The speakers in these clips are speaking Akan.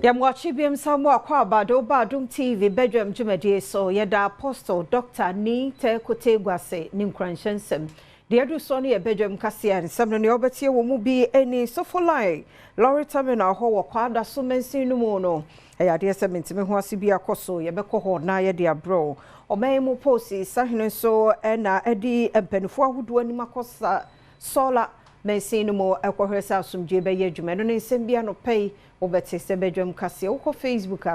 Yamwachi biem samwa Adom TV Badwam Jumadi so yeda apostle Dr. Ni te kote gwase ni nkranshensem de adu so ne Badwam kasia nsem no ne obetie wo mu bi eni sofolai lorry terminal ho wo kwada so mensin no mu no eyade sementime ho ase bi akoso ye beko ho na ye de abro oman mu posi sahene so na edi empanifo ahodo ani makosa sola mensin no mu ekohwesa asumdwe be ye adwuma no nsem bia no pay obete se Badwam kasia wo Facebook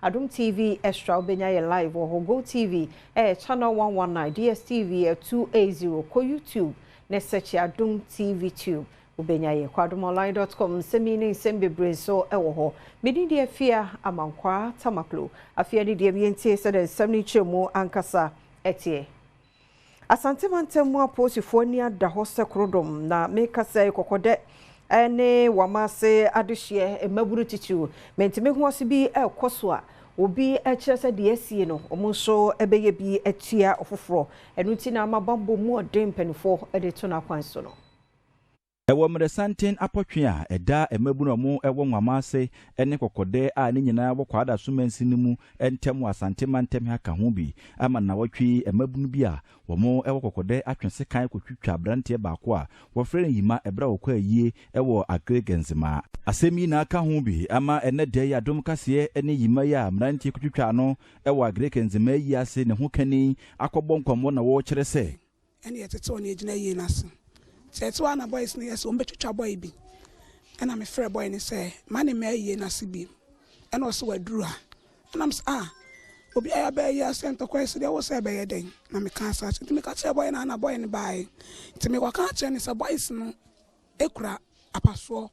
/Adom TV extra obenya ye live or Go TV channel 119 DSTV 280 ko YouTube ne search Adom TV tube obenya ye kwadomonline.com semini sembebre so ewo ho medi de afia amankwa tamaklo afia de bientie se de semni chemu ankasa etie asante mantemu aposifo ni ada ho sekrodom na meka se kokode ene wamase adehye emaburu titiu mentime ho ase bi ekoso a obi ekirese de asie no omunso ebeye bi etia ofoforo enuti na amabambo mu odem penifo de to na kwanso no ewo mresanten apotwe a eda emaburu mu ewo nwamase ene kokode a ne nyina wo kwada sumansi nimu entem asante mantem haka ho bi ama na wotwe emabunu bi a wo mo ewo kokode atwense kan kotwitwa brante baako a wo frere yima ebra okwa yie ewo agregenzema asemi na aka ho bi ama ene de ya dom kase ene yima ya mrantie kotwitwa no ewo agregenzema yi ase ne ho kani akobonkwamo na wo kire se ene yetete oni egina yie naso Setu ana boys ni yeso mbetwitwa boy bi ena me frɛ boy ni say mane me aye na sibi ena o so waduru ha ena m obi aya be ya sento kwese de wo say be yeden na me kan sa ti me ka che boy na ana boy ni bai ti me kwa ka che ni say boys no ekura apaso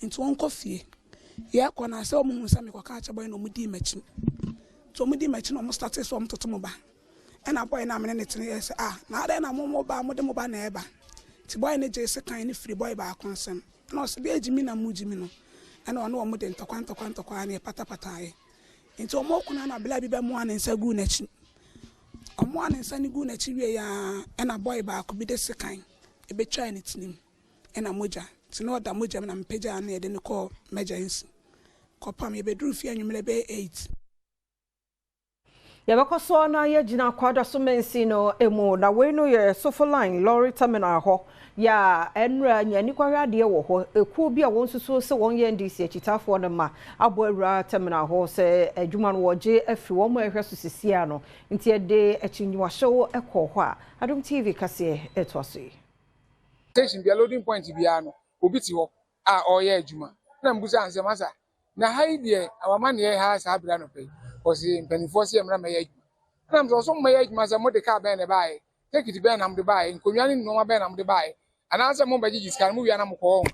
nti won kofie ye kwa na say o mu hu say me kwa ka che boy no mu di machi to mu di machi no mu start so mu toto mu ba ena boy na me ne tene yes na ada na mo ba mo de mo ba na eba ti boy ne jese kan ni free boy ba akonsem na o se bi ejimi na mujimi no ena ono mo de ntokwa na patapata aye nti o mo kuna na bla bi be mo anensa gu na chi o mo anensa ni gu na chi wie ya ena boy ba ko bi de sekan e be try ni tinim ena moja ti no da moja na mpeja na e de ne ko emergency ko pam ye be duru fi anwumle be 8 yabakoso na ye gina kwada so mensi no emu na we no ye sofoline lorry terminal ho ya enra nyani kwara de wo ho eku bi a won susu se won ye ndisi achitafo no ma abo awura terminal ho se adwuma no woje afi wo mo ehwe so sisia no nti e de achinwa show ekọ ho a Adom TV kase etoso station bi loading point bi ano obi ti ho a oye adwuma na mbuza anse masa na hai de awama ne ha sa abira no pe osi mpanifo se emra ma ye adwuma na so ma ye adwuma se mo de ka ben ne bae take it ben am de bae nkonwa ni no ben am de bae ananse mo baji jiska mo wi ana mo ko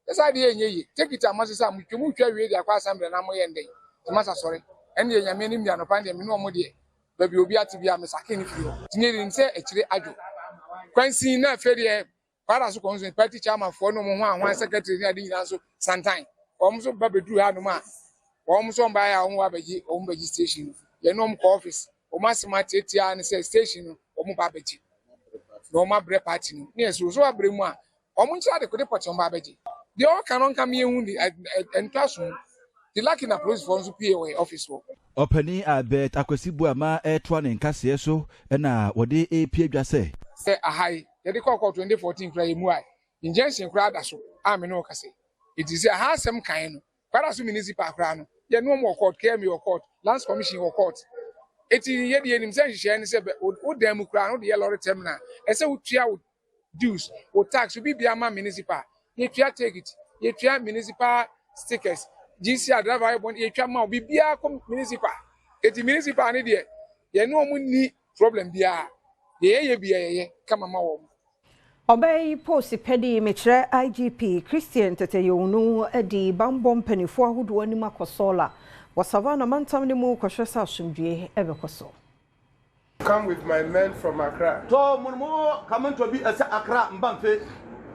esa de enye yi take it amase sa mo twemu twa wi de akwa assembly na mo ye ndey masa sore ene ye nyame ni mi anopa de me no mo de ba bi obi ati bi am sake ni fi ho tinyeri nse ekire adwo kwansi na fere para so konzo party chairman for no mo ho anwan secretary ni ade nyina so santan o so ba beduru ha no ma o so mba ya ho abaji o mbaji station ye no mo ko office o masima tetia ni say station o mo ba baji no ma bre party no ne so abre mu a o mo nchira de ko de poche mba baji de o kanon kam ye hu di entwaso the lucky na police for so PA office wo opani abet akwasibu ama etwa ne nkase so na wode epie adwase se ahai ye de call 2014 kra mu ai injunction kra da so a me no kase it is a hasem kan no para so municipal kra no ye no mo court care me court lands commission court eti ye de enim se hihye ni se o dam kra no de lorry terminal e se utua dues o tax bi bia ma municipal ye tua ticket ye tua municipal stickers GC driver bon ye tua ma obi bia ko municipal eti municipal ni de ye no mo ni problem bia ye bia ye kama ma wo Obey post pedi metre IGP Christian Teteyonu edi bambom penifo ahodo ani makosola wasavana mantam ne mu kwhwesa asomdwe ebekoso. Come with my men from Accra. So munmo come to be as Accra mbamfe.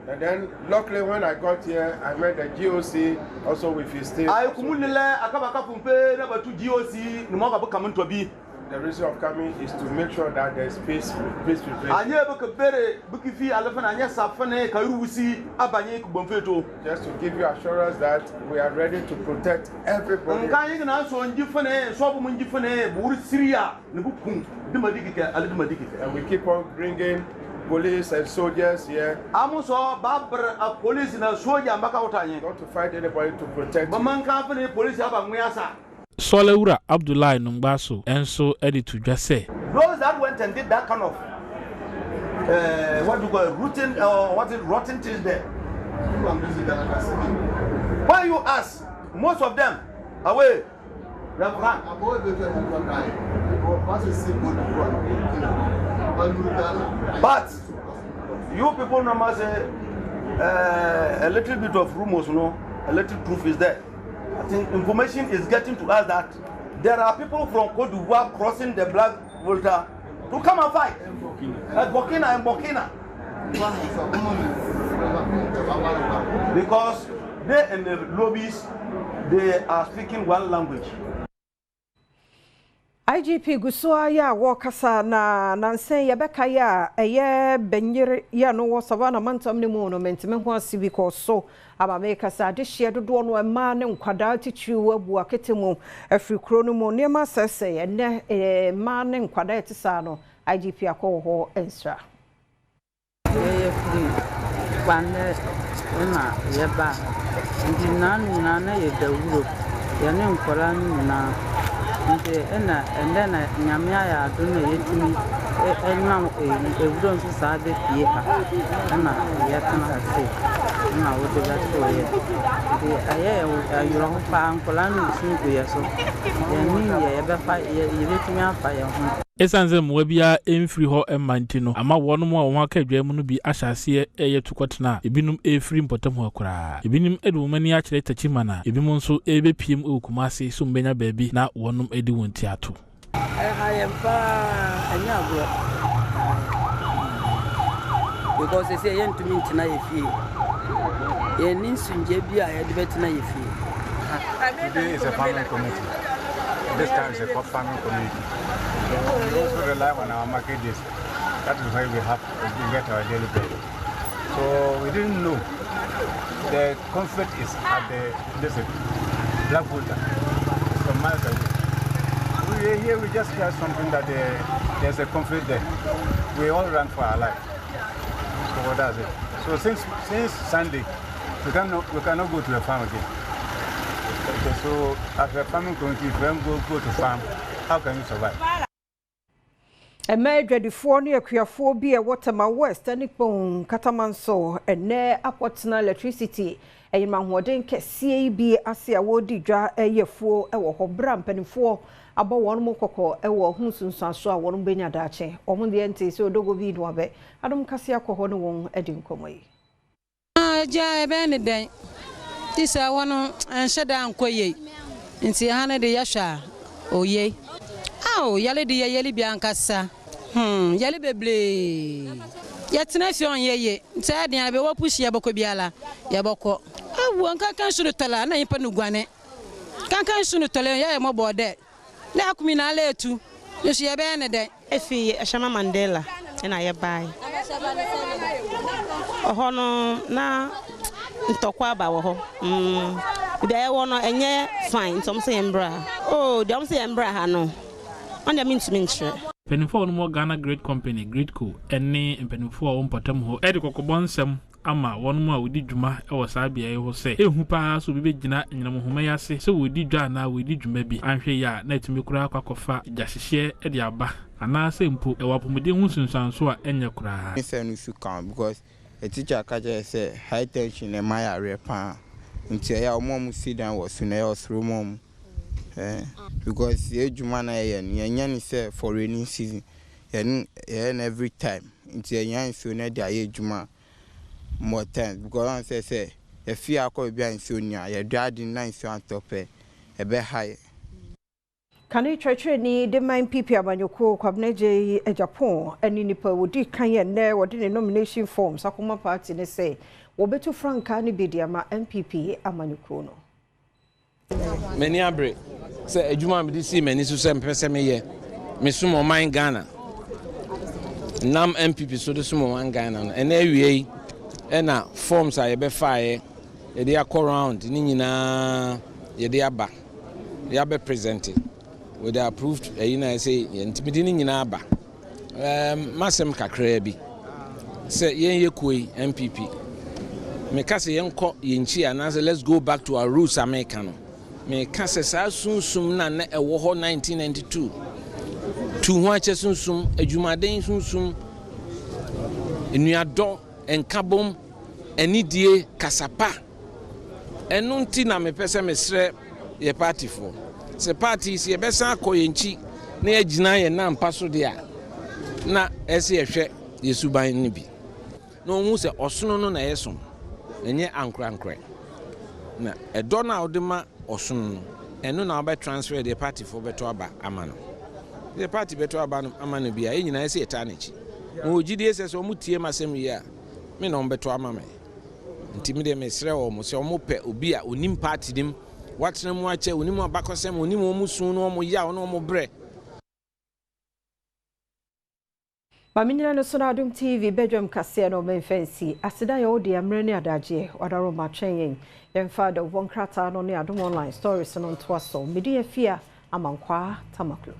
And then luckily when I got here I met the GOC also with his team. I kumulile akabaka pumpe na batu GOC numo ka come to be. the reason of coming is to make sure that there's peace prevails. Just to give you assurance that we are ready to protect everybody. And we keep on bringing police and soldiers here. Not to fight anybody, to protect you. Solewura Abdullahi Numbaso and so edit to just say those that went and did that kind of what do you call it, rotten or what is rotten things there. Why you ask? Most of them away. But you people no must say a little bit of rumors, a little proof is there. I think information is getting to us that there are people from Côte d'Ivoire crossing the Black Volta to come and fight at Burkina and Burkina. Because they and the lobbies, they are speaking one language. IGP Gusua ya wakasa na nansen yabeka ya eye benyere ya no wo savana mantam ne mu no mentime ho asibi ko so aba meka sa de hye dodo no ma ne nkwada titru abu aketemu afri kro no mu ne ma sese ene ma ne nkwada etisa no IGP akọ ho ensra ye free kwanne na yeba ndi nanu na ye dawuro ya ne nkwara na nti ena endena nyamia ya adunu yetimi enam ewudo nso saa be pie ha na yetana se na wode gato ye nti aye ayuro ho pa ankola no sunku ye so ye ni ye be fa ye betimi afa ye ho esanze mwa bia emfiri ho emanti no ama wono mu a won aka dwa mu no bi ahyase eye tukotena ebinum efiri mpotam ho akura ebinim edu mani a kire tachimana ebim nso ebepiem okumase so mbenya baabi na wonum edi wonti ato because they say yen to me tina yefi ye nin sunje bia ye de betina yefi today is a farming community. This time is a farming community. We also rely on our market days. That is why we get our daily bread. So we didn't know the conflict is at the Black Volta. From miles away. We just hear something that there's a conflict there. We all ran for our life. So what does it? So since Sunday, we cannot go to the farm again. Okay, so as a farming community, if we don't go to farm, how can you survive? A major defornia Kuafo be a Waterma West and Nippon Catamanso and ne apotna electricity. A man who didn't CAB Asia Wodi Dra a year for a Hobram penny for about one more cocoa, a war Hunsun Sansua, one Benya Dache, or on the ente so dogo vidwabe. Adom Cassia Cohono won Edin Comey. Ja Benedict. This I want to shut down Koye. In Siana de Yasha. Oh, ye. Oh, Yali de Yali Biancasa. Yali Beble. Yet, Nation ye. Sad, I will push Yaboko Biala. Yaboko. Oh, one can't shoot a tala, na Ipanuguane. Can't shoot a tala, I'm about that. Let me not let you. You see a Benedict. If he a Shama Mandela, and I buy. Oh, no, na. Ntokwa wo there wono enye fine some say embra oh dem say embra ha no on dem ntumi penifo no mo Ghana Great Company Great Co ene penifo a wonpotam ho e de kokobonsem ama wonu mu a wodi dwuma e wo saa bia e ho se ehu pa so bi begina nyinam homa yase se wodi dwa na wodi dwuma bi anhwe ya na etumi kura akwakofa gyahehye e de aba ana se mpo e wapomede hu sunsanso a enye kura because a teacher catches say high tension and my repa until your mom sit down was soon else through mom. Because the Jumana and Yan say for rainy season and every time until Yan soon at the Juma more times because I say if you are called behind Sonia, your dad in 9 so on top a bit high. Can you try ni the NPP Kwabena Agyepong and nipa wodi kan ye na wodi the nomination form sakoma party ne say wo betu franka ni bidiama NPP amanyuko no many abre say adwuma me see many so say mpese me ye me sumo man Ghana nam NPP so de sumo man Ghana and ewie na forms a ye be fire ye dey round ni nyina ye dey aba ye be presented with the approved you know say intimidini nyina aba masem kakra bi say ye koi NPP me ka say yenko yenchi anase let's go back to our roots American me ka say sa sunsum na na ewo ho 1992 tu ho ache sunsum adwumaden sunsum enuado enkabom enidie kasapa enu nti na me pese mesre ye party for se party si ye besa akoyenchi na agina ye na mpaso de a na ese ye hwe yesuban ni bi na ohu se osono no na yeso enye ankrankra na edo na odema osono no enu na obe transfer the party for beto aba amano the party beto aba amano bia enyina ese etanichi mo gidi ese so mutie masem yi a me na beto amame ntimi de mesre wo mo se omo pe obi a onim party dim watena mu ache onim abakosem onim omu sun no omo ya no omo bre. Maminyina no so na Adom TV Badwam kase no menfansi asida ya odi amre ne adaje odaro ma twen yen father won krata no ne Adom online stories no ntoaso medi afia amankwa tamaklo